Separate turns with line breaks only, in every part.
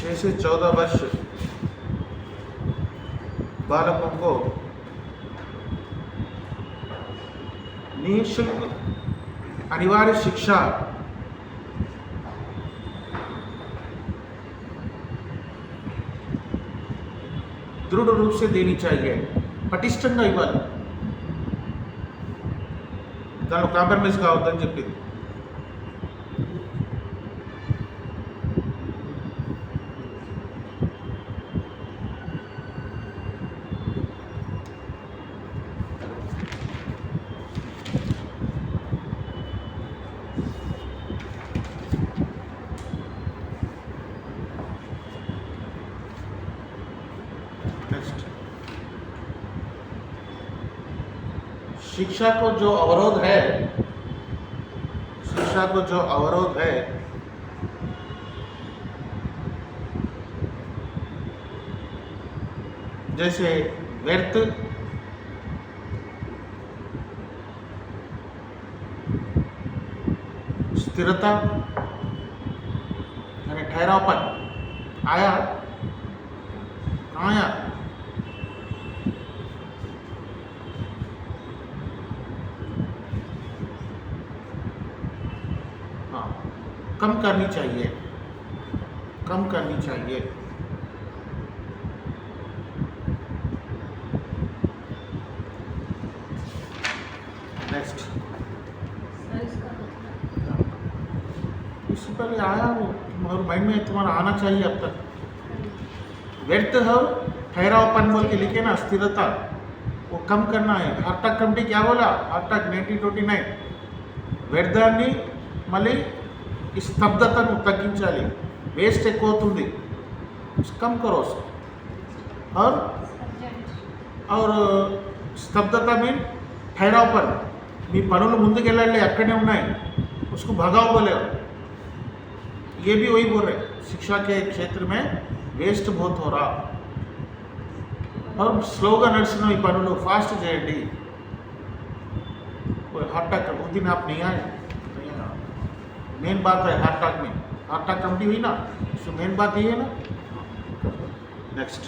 6 से 14 वर्ष बालकों को निःशुल्क अनिवार्य शिक्षा दृढ़ रूप से देनी चाहिए, పటిష్టంగా ఇవ్వాలి. దానిలో కాంప్రమైజ్ కావద్దని చెప్పింది. शिक्षा को जो अवरोध है, शिक्षा को जो अवरोध है जैसे व्यर्थ, स्थिरता यानी ठहरावपन आया कहाँ आया? कम करनी चाहिए, कम करनी चाहिए. नेक्स्ट इससे पहले आया वो तुम्हारे माइंड में, तुम्हारा आना चाहिए अब तक. व्यर्थ है ठहरावपन बोल के लिखे ना, स्थिरता वो कम करना है. हार्टक कमिटी क्या बोला? हार्टक 1929 వ్యర్థాన్ని మళ్ళీ ఈ స్తబ్దతను తగ్గించాలి, వేస్ట్ ఎక్కువ అవుతుంది, కమ్ करो उसको. और स्तब्धता मीन ठहरावपन, మీ పనులు ముందుకెళ్ళాలి అక్కడనే ఉన్నాయి, उसको भगाओ बोले. ये भी वही बोल रहे, शिक्षा के क्षेत्र में वेस्ट बहुत हो रहा और స్లోగా నడుస్తున్న ఈ పనులు ఫాస్ట్ చేయండి. हार्ट अटैक उस दिन आप नहीं आए. मेन बात है हार्ट अटैक में, हार्ट अटैक कमिटी हुई ना, तो मेन बात ये है ना. नेक्स्ट,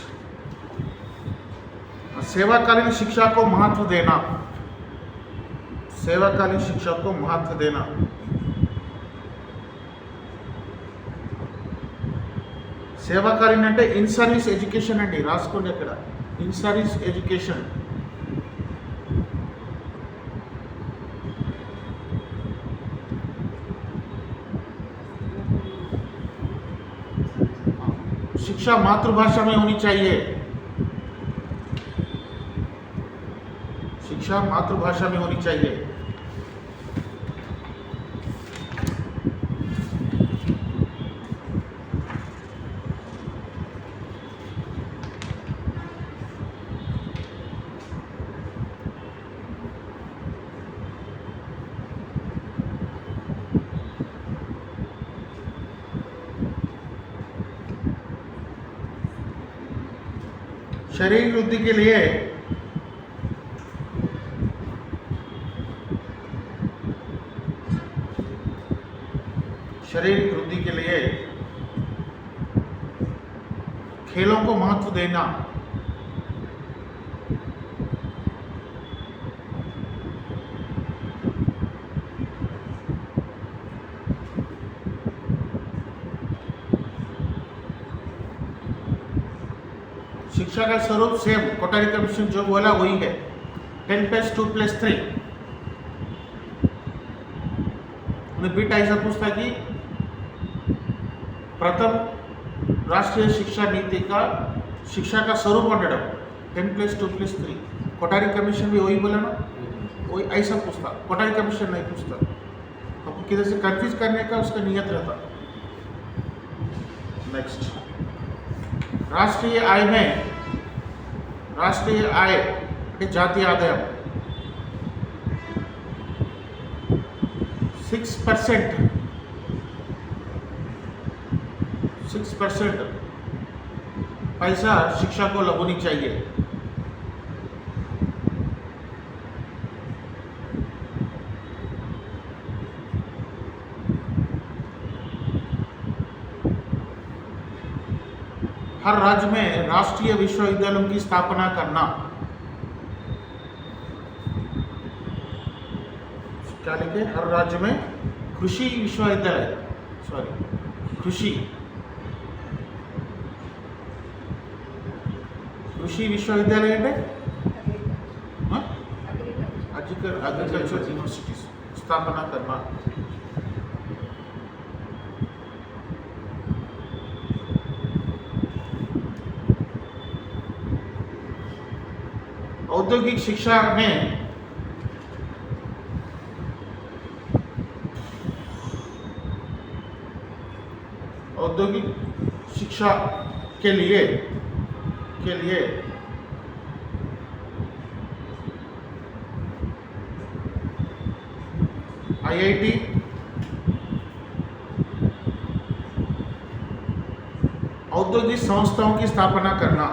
सेवाकालीन शिक्षा को महत्व देना, सेवाकालीन शिक्षा को महत्व देना. సేవాకాలీన్ అంటే ఇన్ సర్వీస్ ఎడ్యుకేషన్ అండి, రాసుకోండి అక్కడ, ఇన్ సర్వీస్ ఎడ్యుకేషన్. शिक्षा मातृभाषा में होनी चाहिए, शिक्षा मातृभाषा में होनी चाहिए. शरीर वृद्धि के लिए खेलों को महत्व देना. शिक्षा का स्वरूप सेम कोठारी कमीशन जो बोला वही है, 10+2+3. बीट ऐसा पूछता कि प्रथम राष्ट्रीय शिक्षा नीति का शिक्षा का स्वरूप अंडर 10+2+3. कोठारी कमीशन भी वही बोला ना, वही ऐसा पूछता, कोठारी कमीशन नहीं पूछता. आपको किधर से कंफ्यूज करने का उसका नियत रहता. नेक्स्ट, राष्ट्रीय आय में, राष्ट्रीय आय जातीय आदाय 6% पैसा शिक्षा को लगनी चाहिए. हर राज्य में राष्ट्रीय विश्वविद्यालयों की स्थापना करना। क्या लिखे? हर राज्य में कृषि विश्वविद्यालय, सॉरी कृषि विश्वविद्यालय అంటే अग्रिकल्चर यूनिवर्सिटीज स्थापना करना। औद्योगिक शिक्षा में औद्योगिक शिक्षा के लिए आईआईटी, औद्योगिक संस्थाओं की स्थापना करना।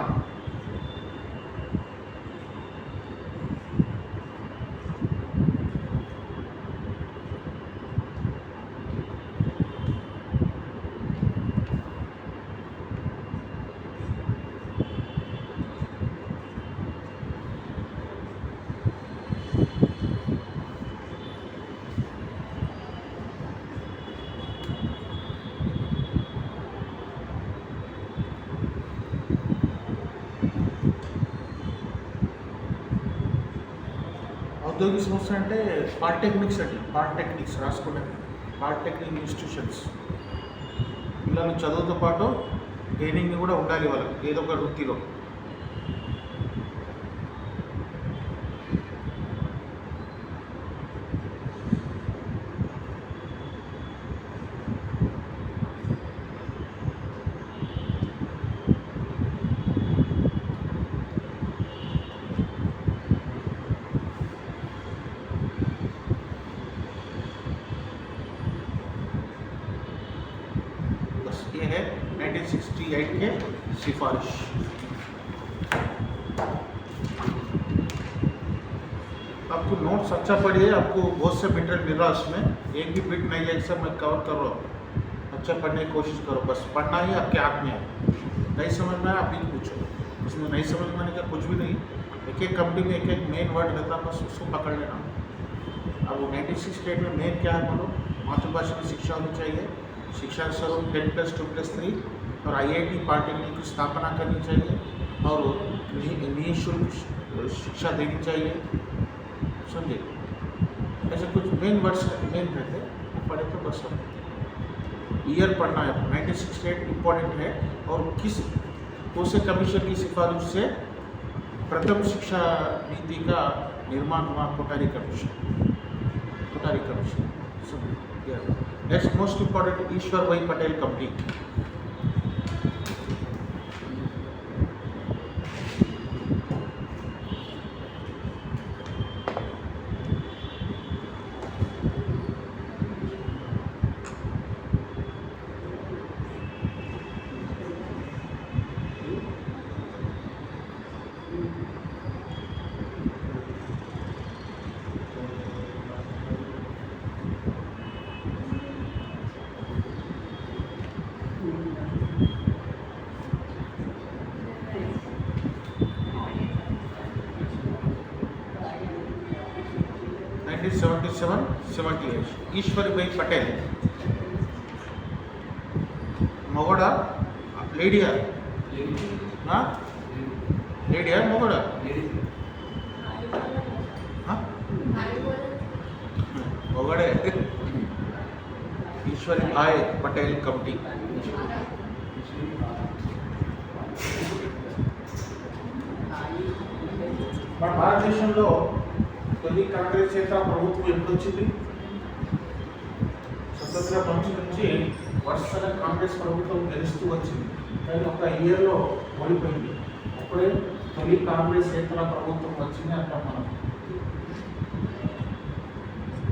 औद्योगिक संस्था అంటే పాలిటెక్నిక్స్ అండి, పాలిటెక్నిక్స్ రాసుకునే పాలిటెక్నిక్ ఇన్స్టిట్యూషన్స్. పిల్లలు చదువుతో పాటు ట్రైనింగ్ కూడా ఉండాలి వాళ్ళకి ఏదో ఒక వృత్తిలో. ये है 1968 के सिफारिश। आपको नोट्स अच्छा पढ़िए, आपको बहुत से मटेरियल मिल रहा है उसमें, एक भी बिट नहीं है सब मैं कवर कर रहा हूँ। अच्छा पढ़ने की कोशिश करो, बस पढ़ना ही आपके हाथ में है। नहीं समझ में आया आप ही पूछो, उसमें नहीं समझ में आने का कुछ भी नहीं। एक एक कंपनी में एक एक मेन वर्ड रहता है, बस उसको पकड़ लेना। अब 96 में मेन क्या है बोलो? मातृभाषा में शिक्षा होनी चाहिए, शिक्षा स्वरूप 10+2+3 और आईआईटी पॉलिटेक्निक की स्थापना करनी चाहिए और निःशुल्क शिक्षा देनी चाहिए। समझे? ऐसे कुछ मेन वर्ड्स मेन रहते हैं, पढ़े तो बस ईयर पढ़ना है। 1968 इम्पोर्टेंट है और किस कोसे कमीशन की सिफारिश से प्रथम शिक्षा नीति का निर्माण हुआ? Kothari commission. Next most important Ishwar Bhai Patel committee. ईश्वर भाई पटेल मगोड़ा लेडिया हाँ लेडिया मगोड़ा हाँ मगोड़े ईश्वर भाई पटेल कमिटी। మన భారతదేశంలో తొలి కాంగ్రెస్ చేత ప్రభుత్వం ఎప్పుడు వచ్చింది? స్వతంత్ర పంచి నుంచి వరుసగా కాంగ్రెస్ ప్రభుత్వం గెలుస్తూ వచ్చింది, కానీ ఒక ఇయర్లో ఓడిపోయింది. అప్పుడే తొలి కాంగ్రెస్ చేతన ప్రభుత్వం వచ్చింది అంటాం మనం.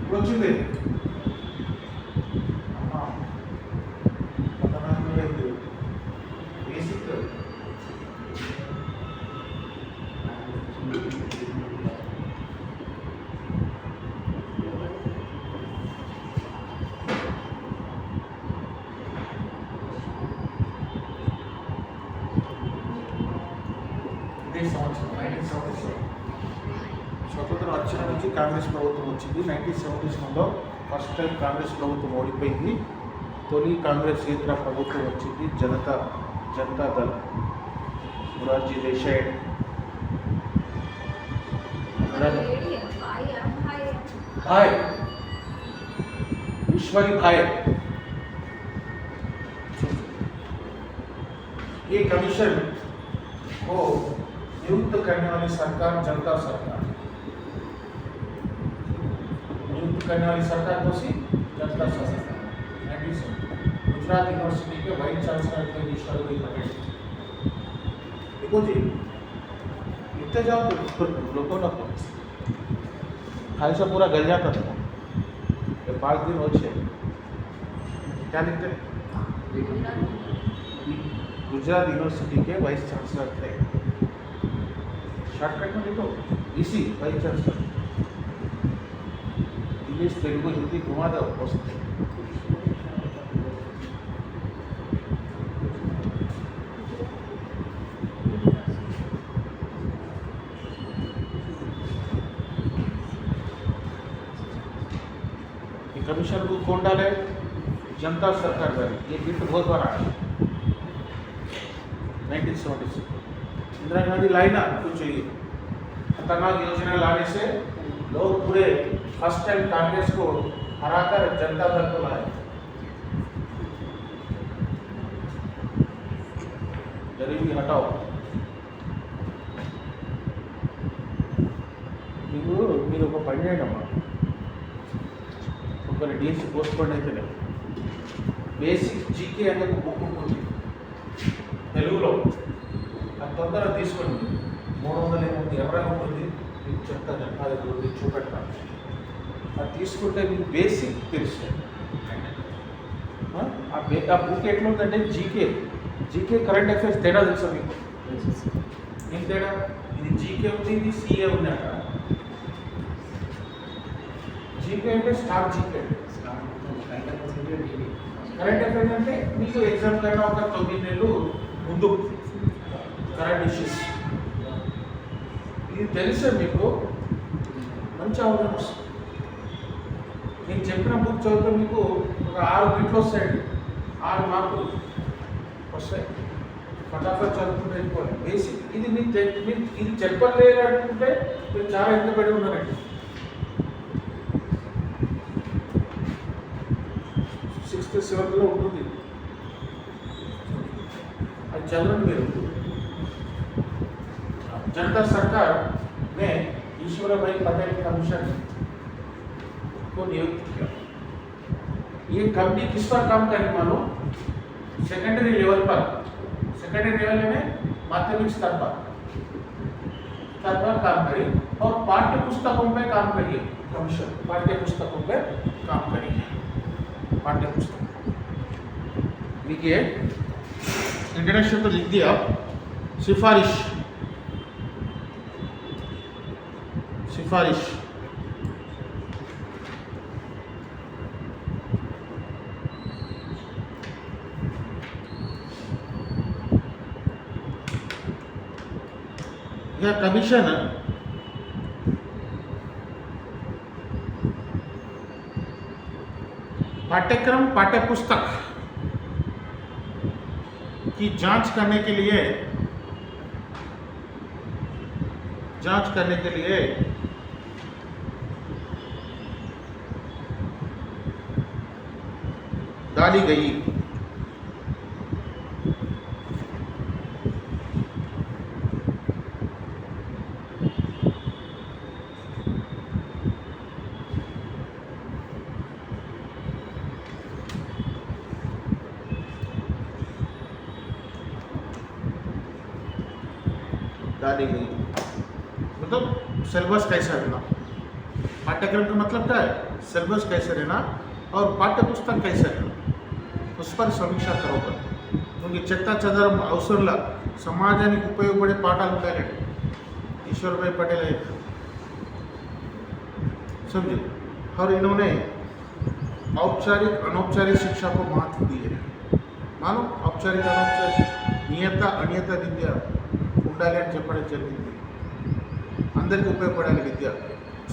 ఇప్పుడు వచ్చింది బేసిక్ సంవత్సరం 1977 స్వతంత్రం వచ్చిన నుంచి కాంగ్రెస్ ప్రభుత్వం వచ్చింది. 1977లో ఫస్ట్ టైం కాంగ్రెస్ ప్రభుత్వం ఓడిపోయింది. తొలి కాంగ్రెసేతర ప్రభుత్వం వచ్చింది జనతాదళ్ మొరార్జీ దేశాయ్ भाई ईश्वरी भाई ये कमीशन को नियुक्त करने वाली सरकार जनता सरकार, नियुक्त करने वाली सरकार कौन सी? जनता सरकार। गुजरात यूनिवर्सिटी के वाइस चांसलर थे ईश्वरी भाई पटेल। देखो जी इतने जाओ तो लोगों ने खाली से पूरा गल जाता था। ये 5 दिन हो छे क्या लिखते हैं? गुजरात यूनिवर्सिटी के वाइस चांसलर थे। शॉर्टकट में लिखो इसी vice chancellor. English Telugu Hindi घुमा दो पोस्ट। कमीशन को कौन डाले? जनता सरकार डाली। ये बिट बहुत बड़ा है। 1976 इंदिरा गांधी लाई ना कुछ चाहिए खतरनाक योजना लाने से लोग पूरे फर्स्ट टाइम कांग्रेस को हराकर जनता दल को लाए। गरीबी हटाओ। మీరు ఒక పని చేయడమ్మా, ఒకరి డీఎస్సీ పోస్ట్ పోన్ అయితే బేసిక్ జీకే అనేది బుక్ ఉంటుంది తెలుగులో. అది తొందరగా తీసుకోండి. 300 ఏముంది ఎవరైనా ఉంటుంది మీకు చెప్తాను. అది చూపెడతాను. అది తీసుకుంటే మీకు బేసిక్ తెలుస్తుంది. ఆ బుక్ ఎట్లా ఉందంటే జీకే కరెంట్ అఫైర్స్ తేడా తెలుసా మీకు? ఏం తేడా? ఇది జీకే ఉంది, ఇది సిఏ ఉంది అక్కడ. జీకే అంటే స్టార్ జీకే. కరెంట్ అఫైర్స్ అంటే మీకు ఎగ్జామ్ కన్నా ఒక 9 నెలలు ముందు కరెంట్ ఇష్యూస్. ఇది తెలిసే మీకు మంచి అవగాహన వస్తుంది. నేను చెప్పిన బుక్ చదివితే మీకు ఒక 6 బిట్లు వస్తాయండి. 6 మార్కులు వస్తాయి. ఫటాఫట్ చదువుకుంటే వెళ్ళిపోవాలి. బేసిక్ ఇది మీరు ఇది చెప్పలేదు అనుకుంటే మీరు చాలా వెనుకబడి ఉన్నారండి. 6th 7thలో ఉంటుంది. అది చదవండి మీరు. जनता सरकार ने ईश्वर भाई पटेल कमीशन को नियुक्त किया। ये कंपनी किस पर काम करेगी मानो? सेकेंडरी लेवल पर, सेकेंडरी लेवल में माध्यमिक स्तर पर काम करेगी और पाठ्य पुस्तकों पे काम करिए। कमीशन पाठ्य पुस्तकों पे काम करेगी। पाठ्य पुस्तक लिखिए, इंट्रोडक्शन तो लिख दिया। सिफारिश यह कमीशन पाठ्यक्रम पाठ्यपुस्तक की जांच करने के लिए डाली गई। डाली गई मतलब सिलेबस कैसा रहना, पाठ्यक्रम का मतलब क्या है? सिलेबस कैसे रहना और पाठ्य पुस्तक कैसे रहना, उस पर समीक्षा करोगे. क्योंकि చెత్తా చెదరం అవసరంలా సమాజానికి ఉపయోగపడే పాఠాలు ఉంటాయండి. ईश्वर भाई पटेल है, समझे. और इन्होंने औपचारिक अनौपचारिक शिक्षा को महत्व दिए. मानो औपचारिक अनौपचारिक नियता अनियता विद्या ఉండాలి అని చెప్పడం జరిగింది. అందరికీ ఉపయోగపడాలి విద్య.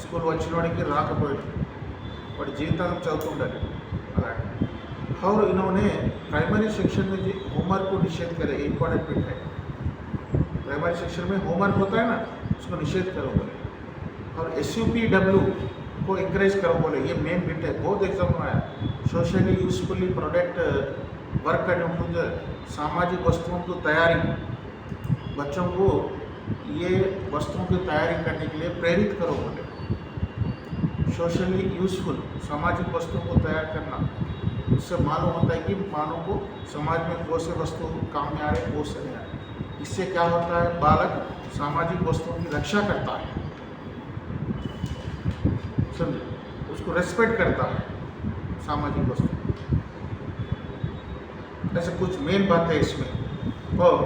స్కూల్ వచ్చినవాడికి రాకపోయాడు వాడి జీవితాంతం చదువుతుండాలి. అలాంటి और इन्होंने प्राइमरी सेक्शन में जो होमवर्क को निषेध करे, इम्पॉर्टेंट बिट है. प्राइमरी सेक्शन में होमवर्क होता है ना, उसको निषेध करो बोले. और SUPW को इंकरेज करो बोले. ये मेन बिट है, बहुत एग्जाम में आया. सोशली यूजफुली प्रोडक्ट वर्क करने ఉంటుంది. सामाजिक वस्तुओं की तैयारी, बच्चों को ये वस्तुओं की तैयारी करने के लिए प्रेरित करो बोले. सोशली यूजफुल, सामाजिक वस्तुओं को तैयार करना, उससे मालूम होता है कि मानव को समाज में कौन से वस्तु काम में आ रहे, कौन से नहीं आ रहे. इससे क्या होता है, बालक सामाजिक वस्तुओं की रक्षा करता है, समझे, उसको रेस्पेक्ट करता है सामाजिक वस्तु. ऐसे कुछ मेन बात है इसमें. और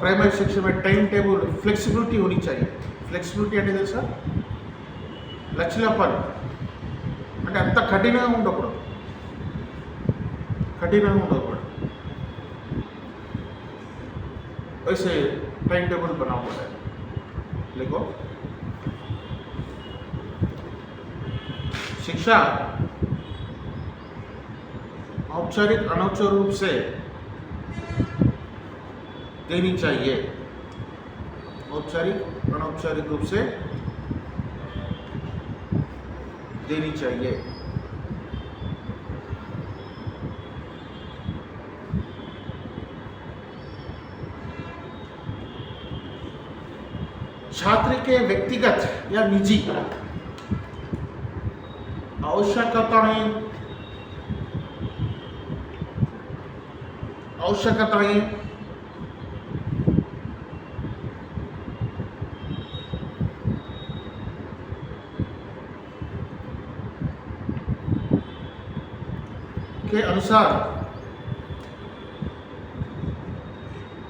प्राइमरी सेक्शन में टाइम टेबल फ्लेक्सिबिलिटी होनी चाहिए. फ्लेक्सिबिलिटी అంటే తెలుసా, లక్షలపని అంటే అంత కఠినంగా ఉండకూడదు, కఠినంగా ఉండకూడదు. वैसे टाइम टेबल बनाना पड़ता है. लिखो, शिक्षा औपचारिक अनौपचारिक रूप से देनी चाहिए. औपचारिक अनौपचारिक रूप से देनी चाहिए. छात्र के व्यक्तिगत या निजी आवश्यकताएं के अनुसार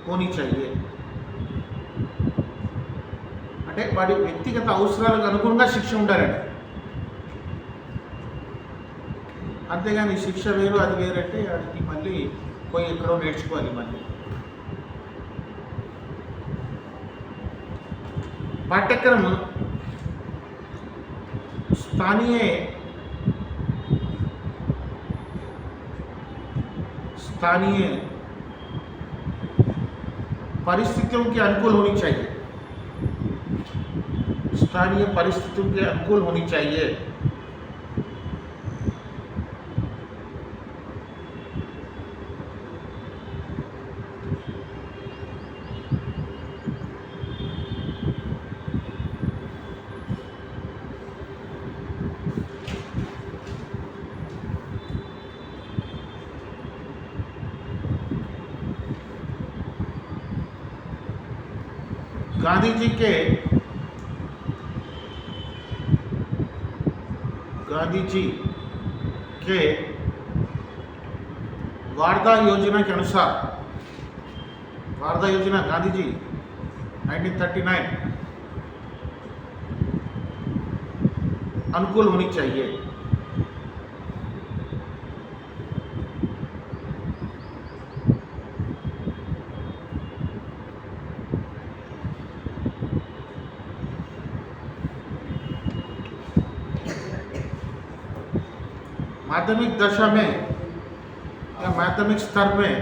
होनी चाहिए. అంటే వాడి వ్యక్తిగత అవసరాలకు అనుగుణంగా శిక్ష ఉండాలండి. అంతేగాని శిక్ష వేరు అది వేరంటే వాడికి మళ్ళీ పోయి ఎక్కడో నేర్చుకోవాలి. మళ్ళీ पाठ्यक्रम स्थानीय परिस्थितियों के अनुकूल होनी चाहिए. स्थानीय परिस्थितियों के अनुकूल होनी चाहिए. गांधी जी के वार्धा योजना के अनुसार, वार्धा योजना गांधी जी 1939 अनुकूल होनी चाहिए. माध्यमिक दशा में या माध्यमिक स्तर में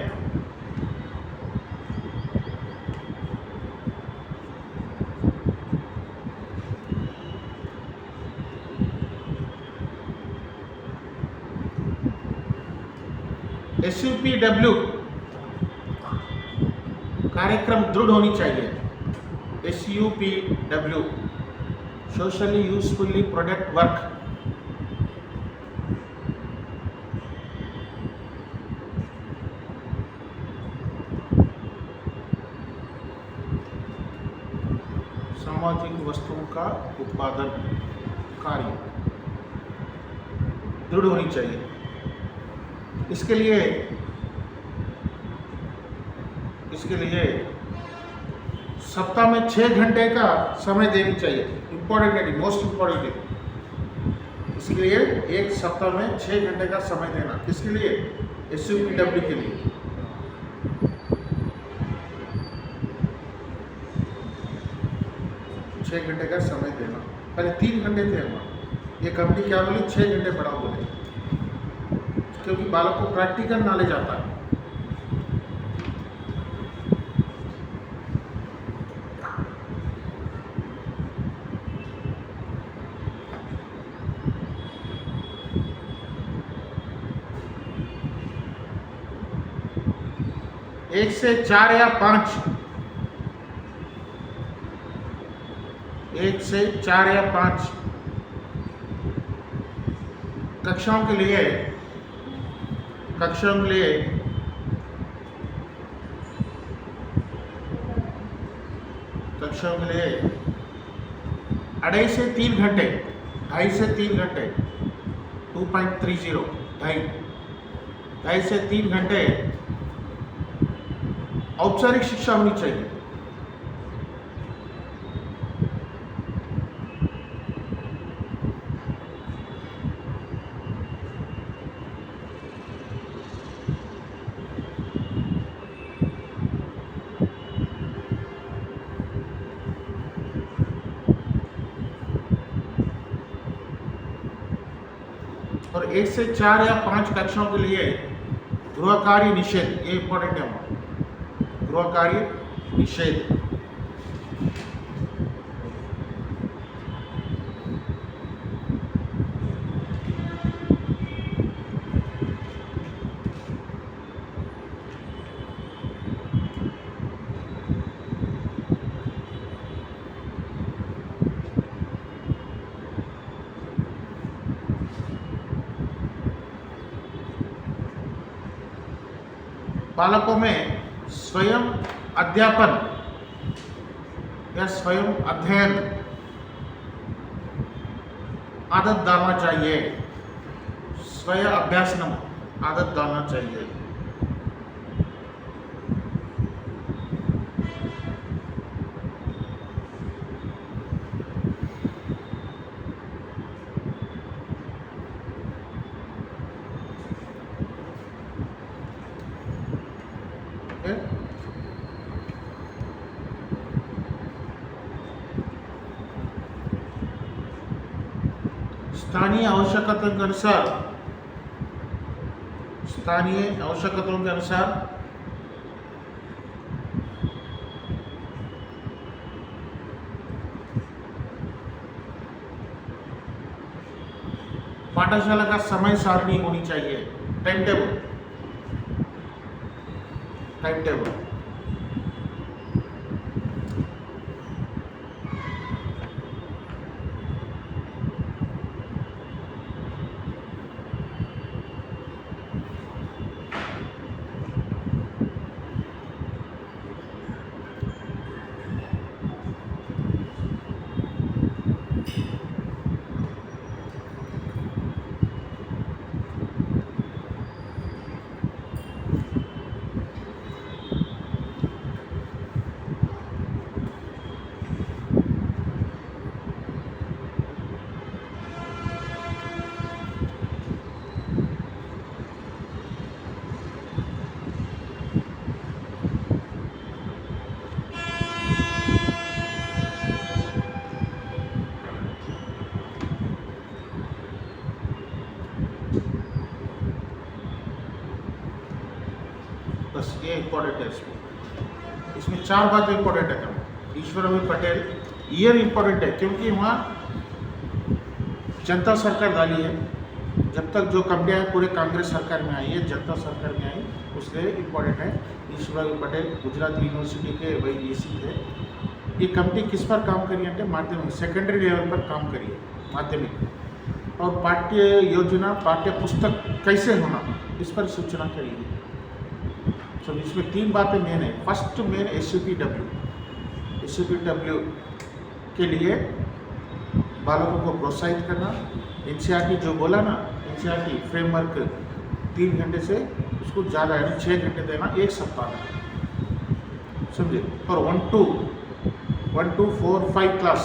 SUPW कार्यक्रम दृढ़ होनी चाहिए. SUPW socially usefully product work. सामाजिक वस्तुओं का उत्पादन कार्य दृढ़ होनी चाहिए. इसके लिए सप्ताह में 6 घंटे का समय देनी चाहिए. इम्पोर्टेंट है, मोस्ट इम्पोर्टेंट है. इसके लिए एक सप्ताह में 6 घंटे का समय देना। किसके लिए? SUPW के लिए। छः घंटे का समय देना। पहले 3 घंटे थे हमारे, ये कंपनी क्या बोली 6 घंटे बढ़ाओ बोले, क्योंकि बालक को प्रैक्टिकल नॉलेज आता है। एक से 4 या 5, 1 से 4 या 5 कक्षाओं के लिए अढ़ाई से 3 घंटे 2.30 ढाई से 3 घंटे औपचारिक शिक्षा होनी चाहिए। और 1 से 4 या 5 कक्षाओं के लिए गृह कार्य निषेध, ये इंपॉर्टेंट है। गृह कार्य निषेध, बालकों में स्वयं अध्यापन या स्वयं अध्ययन आदत डालना चाहिए। स्वयं अभ्यासनम आदत डालना चाहिए। स्थानीय आवश्यकताओं के अनुसार पाठशाला का समय सारणी होनी चाहिए, टाइम टेबल। बस ये इम्पोर्टेंट है। इसमें 4 बातें इम्पोर्टेंट है। ईश्वरभाई पटेल ईयर इम्पोर्टेंट है, क्योंकि वहाँ जनता सरकार डाली है। जब तक जो कंपनियाँ पूरे कांग्रेस सरकार में आई है, जनता सरकार में आई, उसलिए इम्पोर्टेंट है। ईश्वरभाई पटेल गुजरात यूनिवर्सिटी के वही DC थे। ये कंपनी किस पर काम करी है? माध्यमिक सेकेंडरी लेवल पर काम करी है, माध्यमिक। और पाठ्य योजना, पाठ्य पुस्तक कैसे होना, इस पर सूचना करी है। तो इसमें 3 बातें मेन है। फर्स्ट मेन SUPW के लिए बालकों को प्रोत्साहित करना। NCERT जो बोला ना, NCERT फ्रेमवर्क 3 घंटे से उसको ज़्यादा है, 6 घंटे देना एक सप्ताह में, समझे। और 1 to 4, 5 क्लास,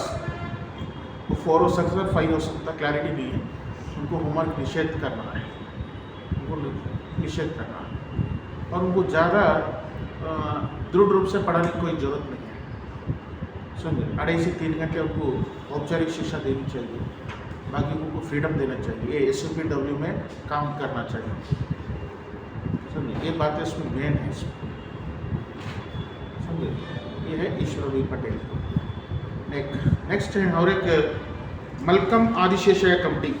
वो 4 हो सकता है, 5 हो सकता, क्लैरिटी नहीं है। उनको होमवर्क निषेध करना है, उनको निषेध करना है और उनको ज़्यादा दृढ़ रूप से पढ़ाने की कोई ज़रूरत नहीं है। समझे, 2.5 से 3 घंटे उनको औपचारिक शिक्षा देनी चाहिए, बाकी उनको फ्रीडम देना चाहिए, ये SOPW में काम करना चाहिए। समझे, ये बातें इसमें मेन है। समझे, ये है ईश्वर पटेल। नेक्स्ट है और एक Malcolm Adiseshiah committee.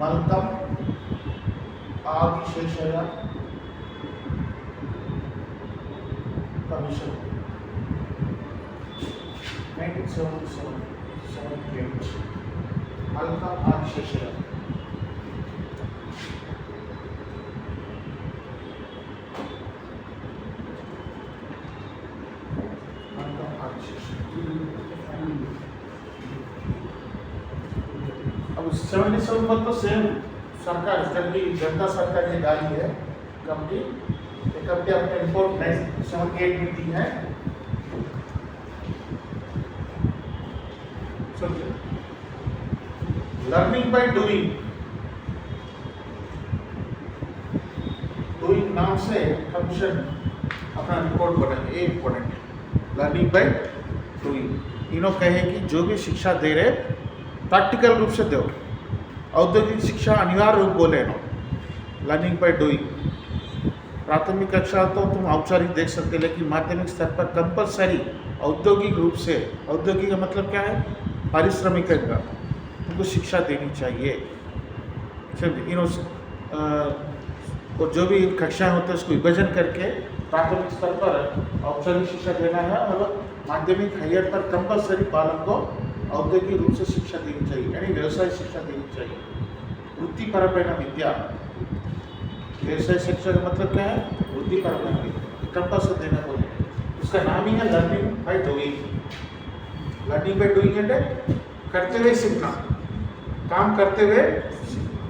Malcolm Adiseshiah commission 1977 Malcolm Adiseshiah. अब 77 पर तो सेम सरकार जनता सरकार ने डाली है कमिटी, ये कमिटी अपने रिपोर्ट 78 में दी है। लर्निंग बाय डूइंग नाम से कमीशन अपना रिपोर्ट बनाए, ये इम्पोर्टेंट है। लर्निंग बाय डूइंग इन्हों कहे कि जो भी शिक्षा दे रहे प्रैक्टिकल रूप से दो, औद्योगिक शिक्षा अनिवार्य रूप बोले ना। लर्निंग बाय डूइंग प्राथमिक कक्षा तो तुम औपचारिक देख सकते, लेकिन माध्यमिक स्तर पर कंपलसरी औद्योगिक रूप से, औद्योगिक का मतलब क्या है, पारिश्रमिक का उनको शिक्षा देनी चाहिए। इन और जो भी कक्षाएं होते हैं उसको विभाजन करके प्राथमिक स्तर पर औपचारिक शिक्षा देना है और माध्यमिक हायर पर कंपलसरी बालक को औद्योगिक रूप से शिक्षा देनी चाहिए, यानी व्यवसाय शिक्षा देनी चाहिए। वृत्तिपरమైన विद्या, व्यवसाय शिक्षा का मतलब क्या है, वृत्तिपरమైన विद्या कंपलसरी देना बोले, उसका नाम ही है learning by doing. Learning by doing అంటే करते हुए सीखना, काम करते हुए सीखना।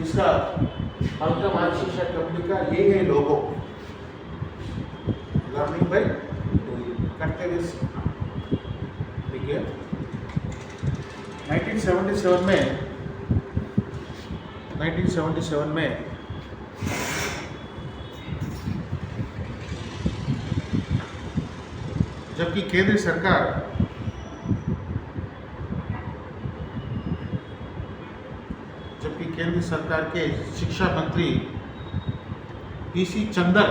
इसका मलकम आदिशेषाय कमिटी का ये है लोगो, लर्निंग बाय डूइंग, करते हुए सीखना। ठीक है। 1977 में जबकि केंद्र सरकार के शिक्षा मंत्री पीसी चंदर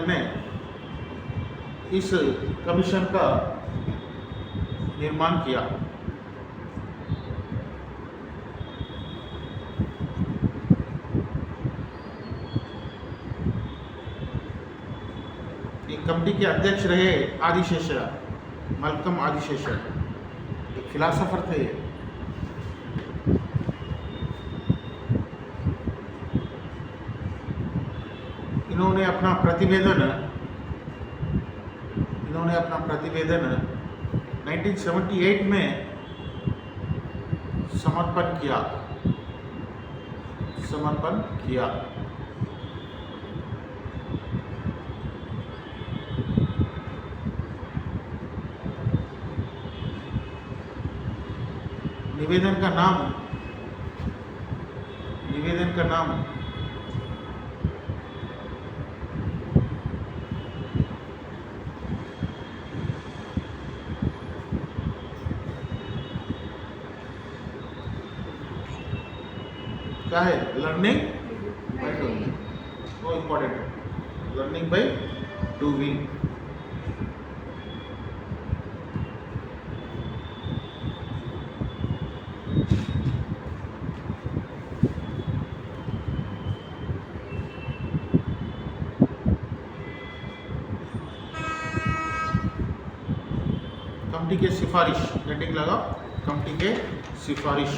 ने इस कमीशन का निर्माण किया। ये कमेटी के अध्यक्ष रहे आदिशेषाय, मलकम आदिशेषाय, एक फिलासफर थे। इन्होंने अपना प्रतिवेदन 1978 में समर्पण किया। निवेदन का नाम क्या है, लर्निंग बाय डूइंग। वो इम्पोर्टेंट है, लर्निंग बाय डूइंग। कमिटी के सिफारिश, हेडिंग लगाओ कमिटी के सिफारिश।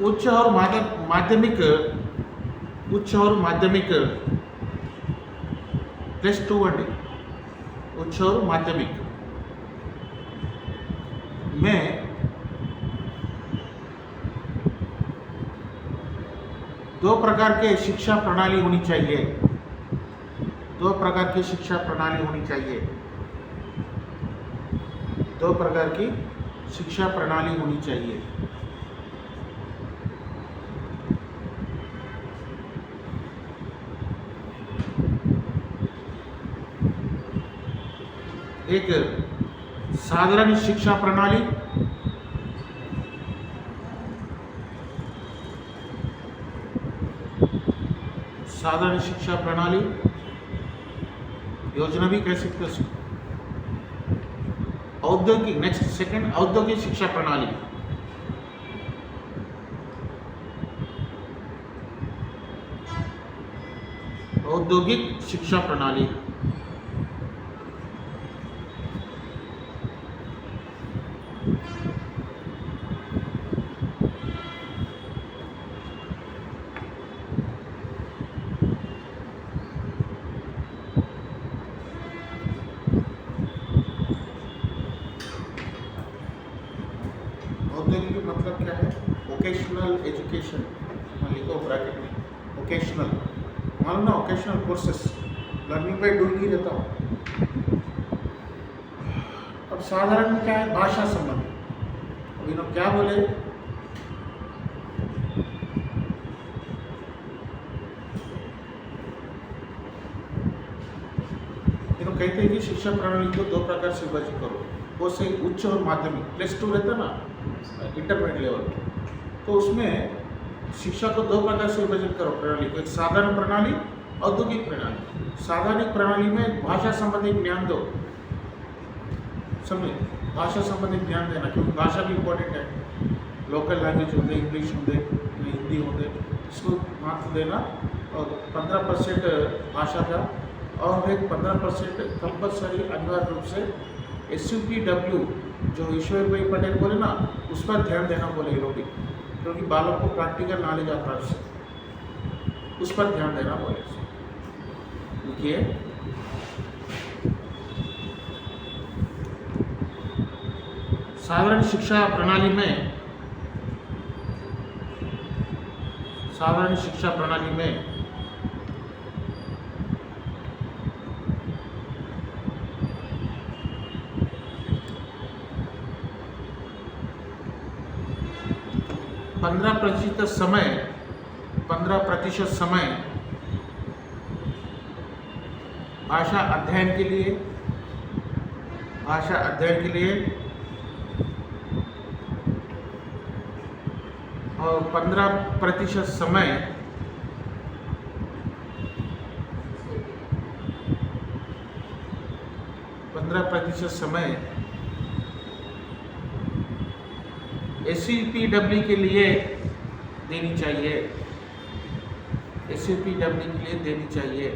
उच्च और माध्यमिक +2 अंडी, उच्च और माध्यमिक में 2 प्रकार के शिक्षा प्रणाली होनी चाहिए। 2 प्रकार की शिक्षा प्रणाली होनी चाहिए। 2 प्रकार की शिक्षा प्रणाली होनी चाहिए। एक साधारण शिक्षा प्रणाली, साधारण शिक्षा प्रणाली योजना भी कह सकते हैं। औद्योगिक, नेक्स्ट सेकंड, औद्योगिक शिक्षा प्रणाली। औद्योगिक शिक्षा प्रणाली औद्योगिक मतलब क्या है? वोकेशनल एजुकेशन, लिखो ब्रैकेट में वोकेशनल, मालूम ना, vocational courses, learning by doing he रहता हो। अब साधारण में क्या है? भाषा संबंधी। अभी लोग क्या बोले? कहते हैं कि शिक्षा प्रणाली को 2 प्रकार से विभाजित करो। वो से उच्च और माध्यमिक, +2 रहता ना, इंटरमीडिएट लेवल, तो उसमें शिक्षा को 2 प्रकार से विभाजित करो प्रणाली को। एक साधारण प्रणाली, औद्योगिक प्रणाली। साधारण प्रणाली में भाषा संबंधी ज्ञान दो, समझे? भाषा संबंधी ज्ञान देना, क्योंकि भाषा भी इम्पोर्टेंट है। लोकल लैंग्वेज होते, इंग्लिश होते, हिंदी होते, इसको महत्व देना। और 15% भाषा का, और एक 15% कंपल्सरी अनिवार्य रूप से SUPW, जो ईश्वर भाई पटेल बोले ना, उस पर ध्यान देना बोले ये लोग भी, क्योंकि बालक को प्रैक्टिकल नॉलेज आता है उससे, उस पर ध्यान देना बोले। देखिए, साधारण शिक्षा प्रणाली में 15% समय भाषा अध्ययन के लिए, और 15% समय SUPW के लिए देनी चाहिए। SUPW के लिए देनी चाहिए।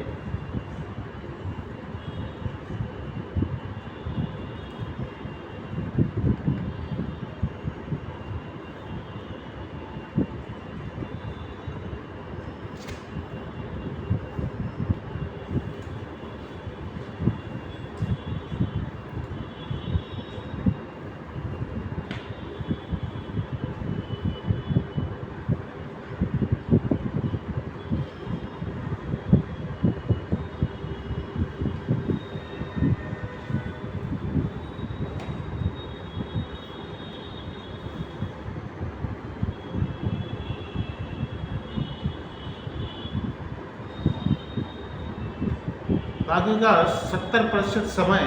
बाकी का 70% समय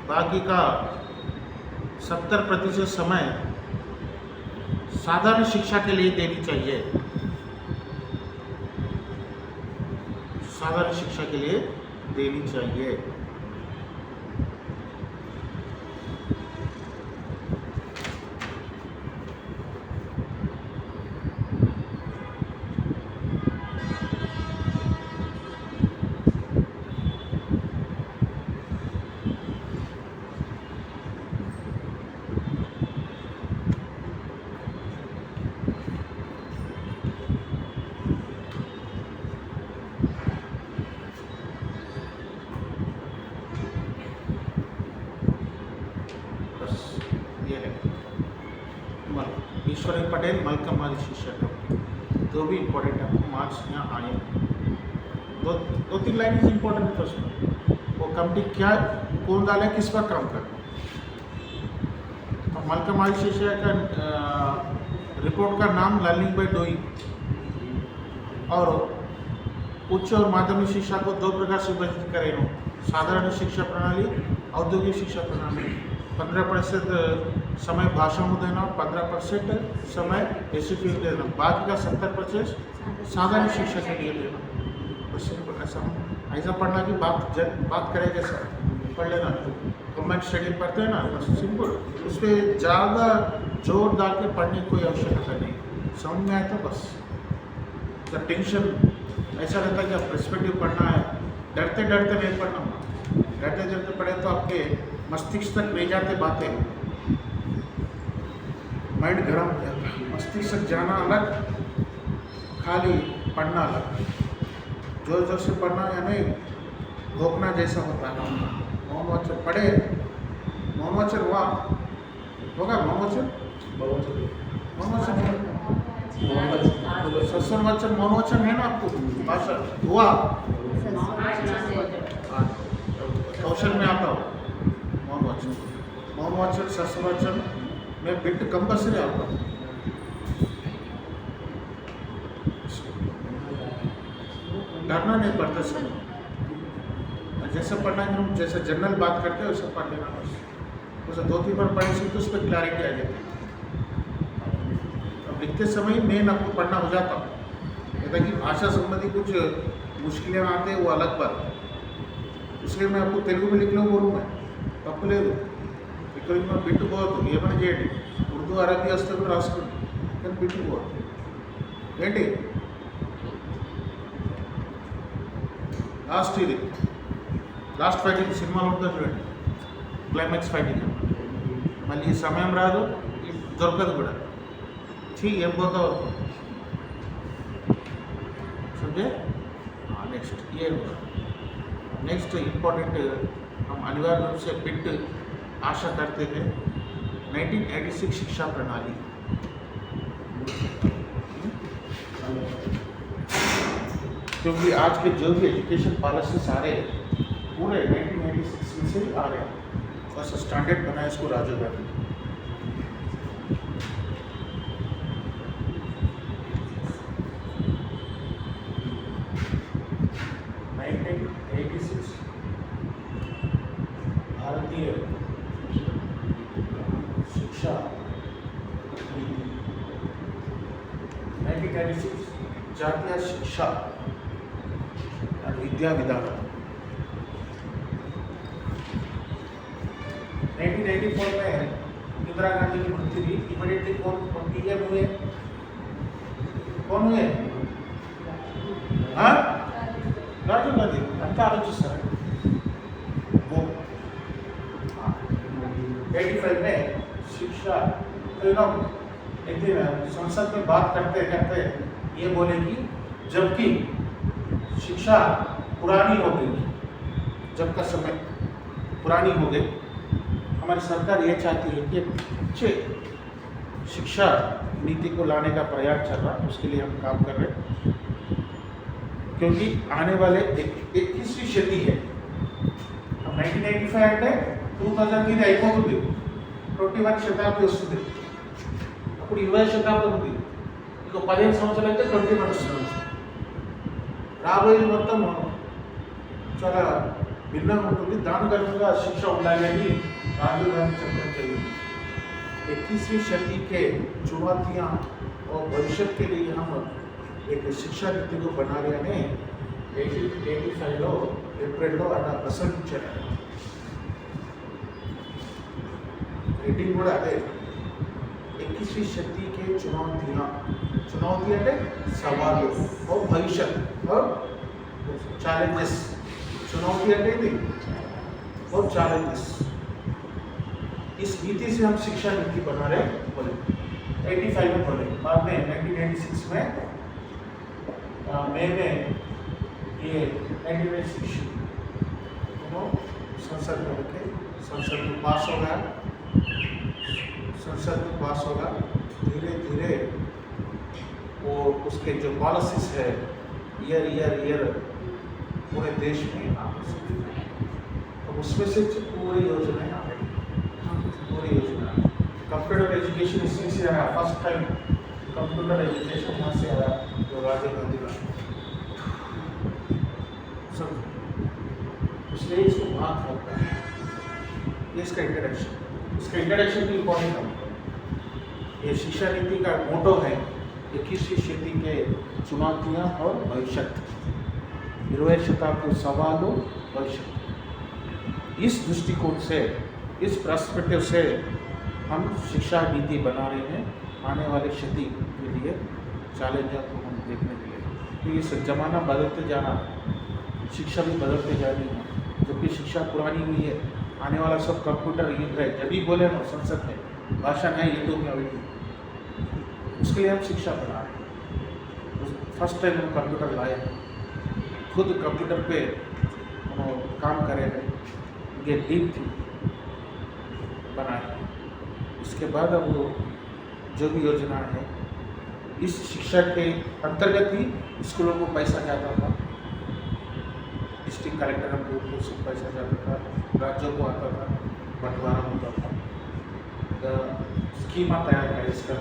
बाकी का 70% समय साधारण शिक्षा के लिए देनी चाहिए, साधारण शिक्षा के लिए देनी चाहिए। ईश्वरी पटेल मलकम वाली शिक्षा का तो भी इम्पोर्टेंट है, मार्क्स यहाँ आए। दो तीन लाइन इम्पोर्टेंट है उसमें, वो कमिटी क्या कौन डाले किस पर काम कर। तो मलकम वाली शिक्षा का रिपोर्ट का नाम लर्निंग बाय डूइंग, और उच्च और माध्यमिक शिक्षा को दो प्रकार से विभाजित करें, साधारण शिक्षा प्रणाली, औद्योगिक शिक्षा प्रणाली। 15% समय भाषा में देना, 15% समय ऐसे फील्ड देना, बाकी का 70% साधारण शिक्षा के लिए देना। बस ऐसा पढ़ना कि बात करेंगे सर, पढ़ लेना, कमेंट स्टडी पढ़ते हैं ना, बस सिंपल, उस पर ज़्यादा जोर डाल के पढ़ने की कोई आवश्यकता नहीं, समझ में आया तो बस। जब टेंशन ऐसा रहता है कि आप पर्सपेक्टिव पढ़ना है, डरते डरते नहीं पढ़ना, डरते डरते पढ़े तो आपके मस्तिष्क तक ले जाते बातें, माइंड गर्म हो जाता है। मस्तिष्क तक जाना अलग, खाली पढ़ना अलग। जोर जोर से पढ़ना या नहीं, भोंकना जैसा होता है। मोहम्मद वाचन पढ़े, मोहम्मद वाचन हुआ होगा, सत्संग वाचन मोहम्मद वाचन है ना आपको भाषा हुआ, कौशल में आता हो मोहम्मद वाचन सत्संग वाचन में बिट कंपल्सरी आता हूँ। डरना नहीं पड़ता सर, जैसे पढ़ना है हम जैसे जनरल बात करते हैं वैसे पढ़ लेना बस। उसे 2-3 बार पढ़े से तो उस पर क्लैरिटी आ जाती है। अब लिखते समय मेन आपको पढ़ना हो जाता, कहता कि भाषा संबंधी कुछ मुश्किलें आते हैं वो अलग बात, इसलिए मैं आपको तेलुगु में लिख लो बोलूँ, मैं तब ले दूँ ఇక్కడ బిట్టు పోవద్దు, ఏమైనా చేయండి, ఉర్దూ అరబీ వస్తే కూడా రాసుకోండి, కానీ బిట్టు పోవద్దు. ఏంటి లాస్ట్ ఫైటింగ్ సినిమాలో ఉంటుంది చూడండి, క్లైమాక్స్ ఫైటింగ్, మళ్ళీ సమయం రాదు, దొరకదు కూడా, ఏం పోతావు समझे। नेक्स्ट इम्पोर्टेंट हम अनिवार्य रूप से बिट आशा करते हैं 1986 शिक्षा प्रणाली। क्योंकि आज के जो भी एजुकेशन पॉलिसीज आ रहे हैं पूरे 1986 में से आ रहे हैं, बस स्टैंडर्ड बनाया इसको राजीव गांधी। भारतीय शिक्षा 1996 जातीय शिक्षा विद्या विधान। 1994 में इंदिरा गांधी की मृत्यु हुई, इमीडिएटली कौन पीएम हुए, कौन हुए? हाँ, राजीव गांधी। अंत आलोचित 85 में शिक्षा, एक दिन संसद में बात करते करते ये बोले कि जबकि शिक्षा पुरानी हो गई, जब का समय पुरानी हो गई, हमारी सरकार ये चाहती है कि अच्छे शिक्षा नीति को लाने का प्रयास चल रहा है, उसके लिए हम काम कर रहे हैं। क्योंकि आने वाले 21वीं सदी है, अब 1995 అంటే 2000 అయిపోతుంది, 21వ శతాబ్ది వస్తుంది, అప్పుడు 20వ శతాబ్దం ఉంది, ఇంకో 15 సంవత్సరాలు అయితే 20 నడుస్తుంది, రాబోయేది మొత్తం చాలా భిన్నంగా ఉంటుంది. దానికనుగుణంగా శిక్ష ఉండాలని రాజీవ్ గాంధీ చెప్పడం జరిగింది. 21वीं सदी के चुनौतियाँ और भविष्य के लिए हम एक शिक्षा नीति को बना रहे हैं. 1885లో ఏప్రిల్లో ఆయన ప్రసంగించారు. రీడింగ్ కూడా అదే 21वीं सदी के चुनौतियाँ. चुनौती అంటే సవాలు और भविष्य और चैलेंजेस. चुनौती అంటే ఇది और चैलेंजेस. इस नीति से हम शिक्षा नीति बना रहे बोले 85 में बोले. बाद में 1996 में मई में ये 1996 संसद में रखे. संसद में पास होगा. संसद में पास होगा. धीरे धीरे वो उसके जो पॉलिसीज है ईयर पूरे देश में आ सकती है. तो उसमें से पूरी योजनाएं आ रही. पूरी योजना कंप्यूटर एजुकेशन इसी से आया. फर्स्ट टाइम कंप्यूटर एजुकेशन यहाँ से आया जो राजीव गांधी का. सब इसलिए इसको बात करता है. ये इसका इंट्रोडक्शन. इसका इंट्रोडक्शन भी इम्पोर्टेंट है. ये शिक्षा नीति का मोटो है 21वीं सदी के चुनौतियाँ और भविष्य. 20वीं शताब्दी सवालों भविष्य. इस दृष्टिकोण से इस पर्सपेक्टिव से हम शिक्षा नीति बना रहे हैं आने वाले सदी के लिए चैलेंजों को हम देखने के लिए. तो ये ज़माना बदलते जाना, शिक्षा भी बदलते जा रही है. जबकि शिक्षा पुरानी हुई है. आने वाला सब कंप्यूटर युग है. जब भी बोले ना संसद में भाषण है यूट्यूब में अभी उसके लिए हम शिक्षा बना रहे हैं. फर्स्ट टाइम हम कंप्यूटर लाए हैं. खुद कंप्यूटर पे हम काम करेंगे. ये डीप थी बनाए. इसके बाद अब वो जो भी योजना है इस शिक्षा के अंतर्गत ही स्कूलों को पैसा जाता था. डिस्ट्रिक्ट कलेक्टर को सब पैसा जाता था. राज्यों को आता था. बंटवारा होता था. स्कीमा तैयार करें इसका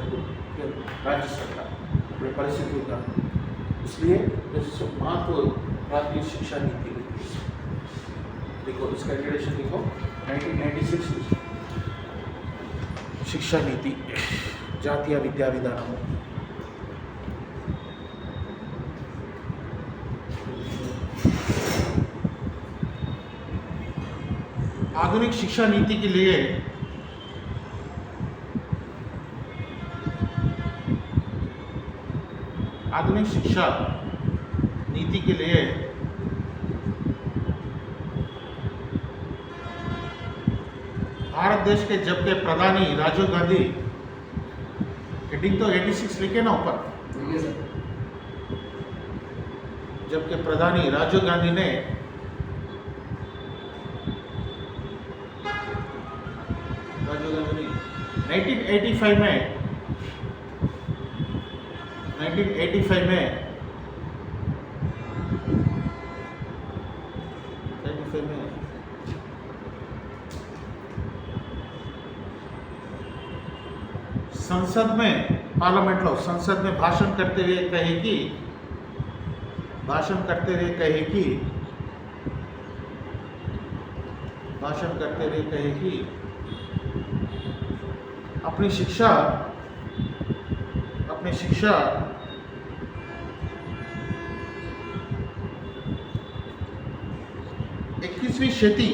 राज्य सरकार अपने परिस्थितियों का. इसलिए महत्व राष्ट्रीय शिक्षा नीति. देखो इसका इंट्रोडक्शन देखो 1996 शिक्षा नीति जातीय विद्या विधान. आधुनिक शिक्षा नीति के लिए आधुनिक शिक्षा नीति के लिए भारत देश के जब के प्रधानी राजीव गांधी. हेडिंग तो 86 लिखे ना ऊपर. जब के प्रधानी राजीव गांधी ने 1985 में 1985 में संसद में पार्लियामेंट लो संसद में भाषण करते हुए कहे कि अपनी शिक्षा 21वीं सदी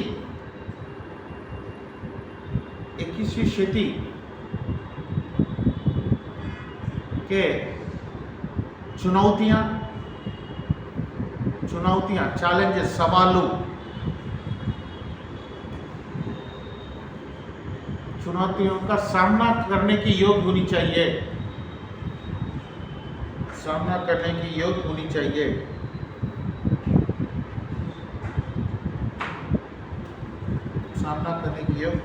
के चुनौतियाँ चैलेंजेस सवालों चुनौतियों का सामना करने की योग्य होनी चाहिए. सामना करने की योग्य होनी चाहिए. सामना करने की योग्य